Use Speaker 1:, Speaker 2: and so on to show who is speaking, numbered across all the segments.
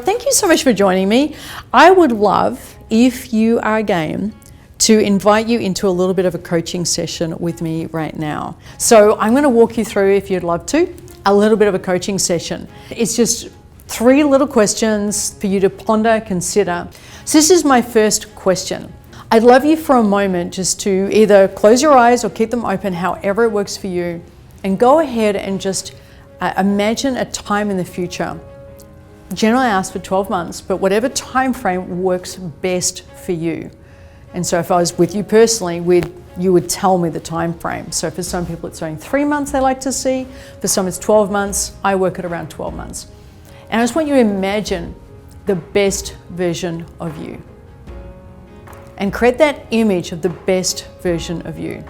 Speaker 1: Thank you so much for joining me. I would love, if you are game, to invite you into a little bit of a coaching session with me right now. So I'm going to walk you through, if you'd love to, a little bit of a coaching session. It's just 3 little questions for you to ponder, consider. So this is my first question. I'd love you for a moment just to either close your eyes or keep them open, however it works for you, and go ahead and just imagine a time in the future. Generally I ask for 12 months, but whatever time frame works best for you. And so if I was with you personally, you would tell me the time frame. So for some people it's only 3 months they like to see, for some it's 12 months, I work at around 12 months. And I just want you to imagine the best version of you. And create that image of the best version of you.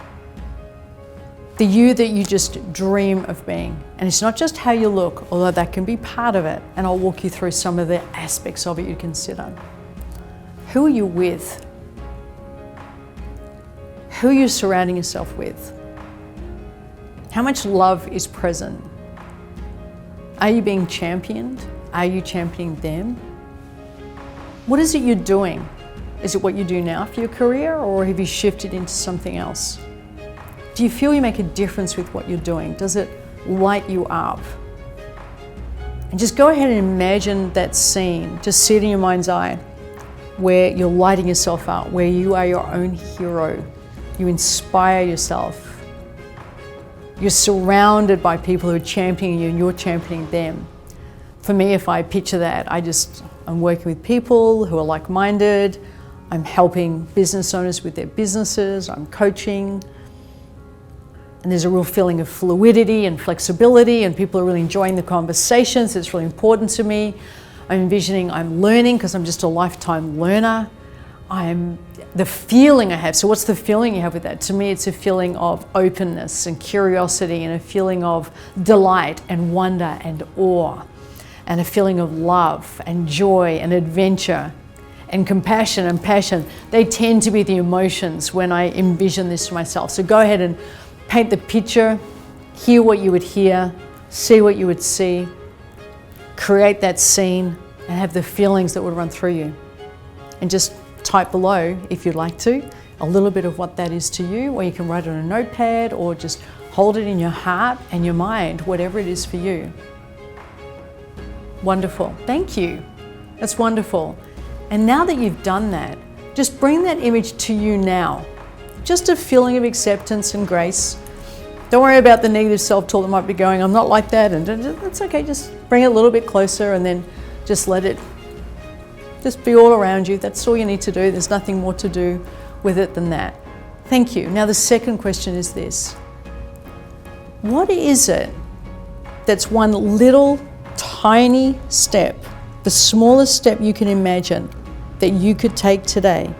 Speaker 1: The you that you just dream of being. And it's not just how you look, although that can be part of it. And I'll walk you through some of the aspects of it you consider. Who are you with? Who are you surrounding yourself with? How much love is present? Are you being championed? Are you championing them? What is it you're doing? Is it what you do now for your career, or have you shifted into something else? Do you feel you make a difference with what you're doing? Does it light you up? And just go ahead and imagine that scene. Just see it in your mind's eye where you're lighting yourself up, where you are your own hero. You inspire yourself. You're surrounded by people who are championing you and you're championing them. For me, if I picture that, I'm working with people who are like-minded. I'm helping business owners with their businesses. I'm coaching. And there's a real feeling of fluidity and flexibility, and people are really enjoying the conversations. It's really important to me. I'm envisioning I'm learning because I'm just a lifetime learner. The feeling I have, so what's the feeling you have with that? To me, it's a feeling of openness and curiosity, and a feeling of delight and wonder and awe, and a feeling of love and joy and adventure and compassion and passion. They tend to be the emotions when I envision this for myself. So go ahead and paint the picture, hear what you would hear, see what you would see, create that scene, and have the feelings that would run through you. And just type below, if you'd like to, a little bit of what that is to you, or you can write it on a notepad, or just hold it in your heart and your mind, whatever it is for you. Wonderful, thank you. That's wonderful. And now that you've done that, just bring that image to you now. Just a feeling of acceptance and grace. Don't worry about the negative self-talk that might be going, I'm not like that, and that's okay, just bring it a little bit closer and then just let it just be all around you. That's all you need to do. There's nothing more to do with it than that. Thank you. Now the second question is this. What is it that's one little tiny step, the smallest step you can imagine, that you could take today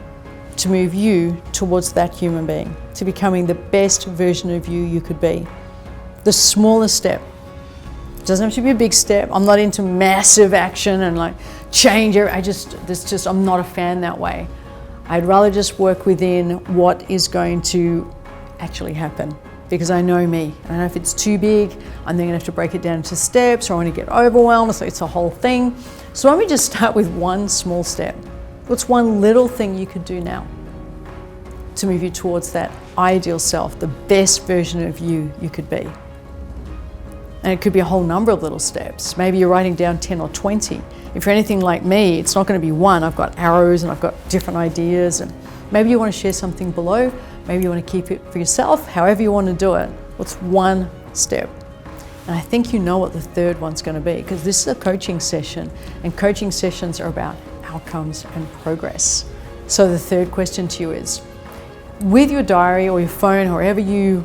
Speaker 1: to move you towards that human being, to becoming the best version of you could be? The smallest step. It doesn't have to be a big step. I'm not into massive action and like change. I'm not a fan that way. I'd rather just work within what is going to actually happen, because I know me. I know if it's too big, I'm then gonna have to break it down into steps, or I'm gonna get overwhelmed, so it's a whole thing. So why don't we just start with one small step? What's one little thing you could do now to move you towards that ideal self, the best version of you could be? And it could be a whole number of little steps. Maybe you're writing down 10 or 20. If you're anything like me, it's not going to be one. I've got arrows and I've got different ideas, and maybe you want to share something below. Maybe you want to keep it for yourself, however you want to do it. What's one step? And I think you know what the third one's going to be, because this is a coaching session, and coaching sessions are about outcomes and progress. So the third question to you is, with your diary or your phone, however you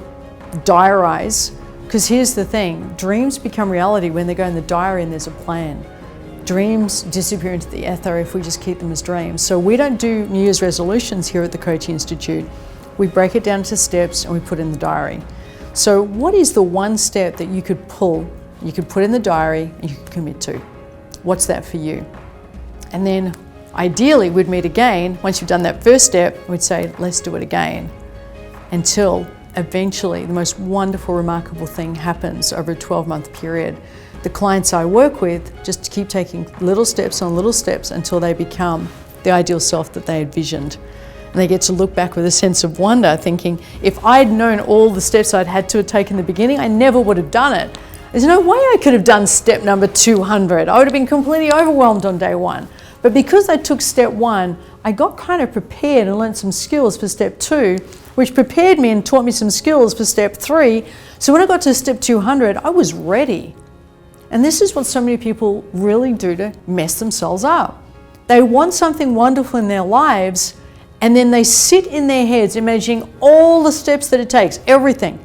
Speaker 1: diarize, because here's the thing, dreams become reality when they go in the diary and there's a plan. Dreams disappear into the ether if we just keep them as dreams. So we don't do New Year's resolutions here at the Coaching Institute. We break it down into steps and we put it in the diary. So what is the one step that you could pull, you could put in the diary and you could commit to? What's that for you? And then ideally we'd meet again. Once you've done that first step, we'd say, let's do it again, until eventually the most wonderful, remarkable thing happens over a 12-month period the clients I work with just to keep taking little steps on little steps until they become the ideal self that they envisioned. And they get to look back with a sense of wonder, thinking, if I'd known all the steps I'd had to take in the beginning, I never would have done it. There's no way I could have done step number 200. I would have been completely overwhelmed on day one. But because I took step 1, I got kind of prepared and learned some skills for step 2, which prepared me and taught me some skills for step 3. So when I got to step 200, I was ready. And this is what so many people really do to mess themselves up. They want something wonderful in their lives, and then they sit in their heads imagining all the steps that it takes, everything.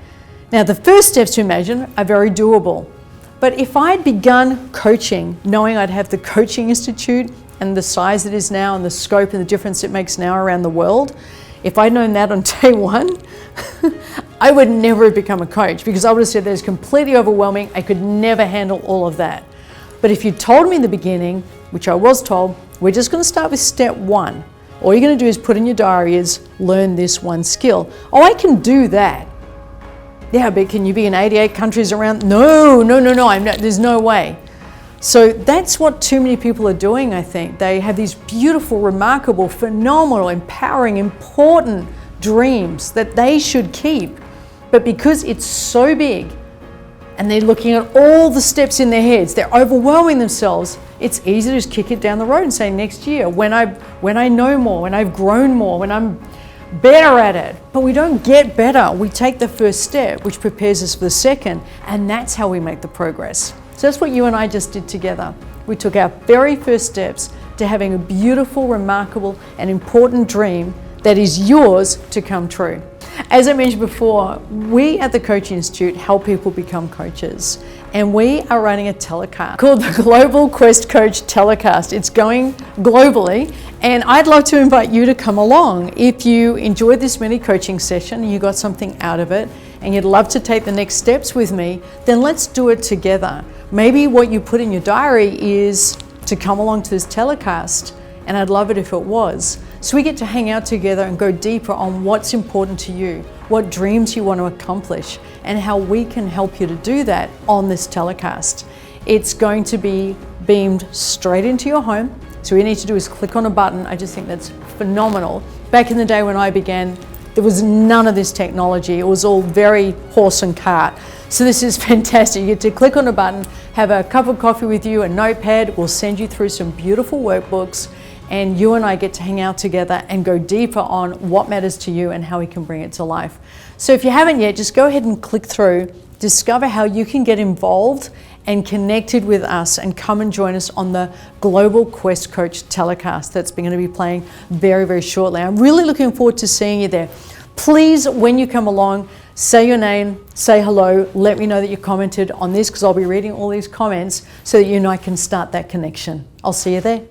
Speaker 1: Now, the first steps to imagine are very doable. But if I'd begun coaching, knowing I'd have the Coaching Institute and the size it is now and the scope and the difference it makes now around the world, if I'd known that on day 1, I would never have become a coach, because I would have said that is completely overwhelming. I could never handle all of that. But if you told me in the beginning, which I was told, we're just going to start with step 1. All you're going to do is put in your diary is learn this one skill. Oh, I can do that. Yeah, but can you be in 88 countries around? No, there's no way. So that's what too many people are doing, I think. They have these beautiful, remarkable, phenomenal, empowering, important dreams that they should keep. But because it's so big and they're looking at all the steps in their heads, they're overwhelming themselves, it's easy to just kick it down the road and say next year, when I know more, when I've grown more, when I'm better at it. But we don't get better. We take the first step, which prepares us for the second, and that's how we make the progress. So that's what you and I just did together. We took our very first steps to having a beautiful, remarkable, and important dream that is yours to come true. As I mentioned before, we at the Coaching Institute help people become coaches, and we are running a telecast called the Global Quest Coach Telecast. It's going globally, and I'd love to invite you to come along. If you enjoyed this mini coaching session and you got something out of it and you'd love to take the next steps with me, then let's do it together. Maybe what you put in your diary is to come along to this telecast, and I'd love it if it was. So we get to hang out together and go deeper on what's important to you, what dreams you want to accomplish, and how we can help you to do that on this telecast. It's going to be beamed straight into your home. So all you need to do is click on a button. I just think that's phenomenal. Back in the day when I began, there was none of this technology. It was all very horse and cart. So this is fantastic. You get to click on a button, have a cup of coffee with you, a notepad. We'll send you through some beautiful workbooks, and you and I get to hang out together and go deeper on what matters to you and how we can bring it to life. So if you haven't yet, just go ahead and click through, discover how you can get involved and connected with us, and come and join us on the Global Quest Coach Telecast that's going to be playing very, very shortly. I'm really looking forward to seeing you there. Please, when you come along, say your name, say hello, let me know that you commented on this, because I'll be reading all these comments so that you and I can start that connection. I'll see you there.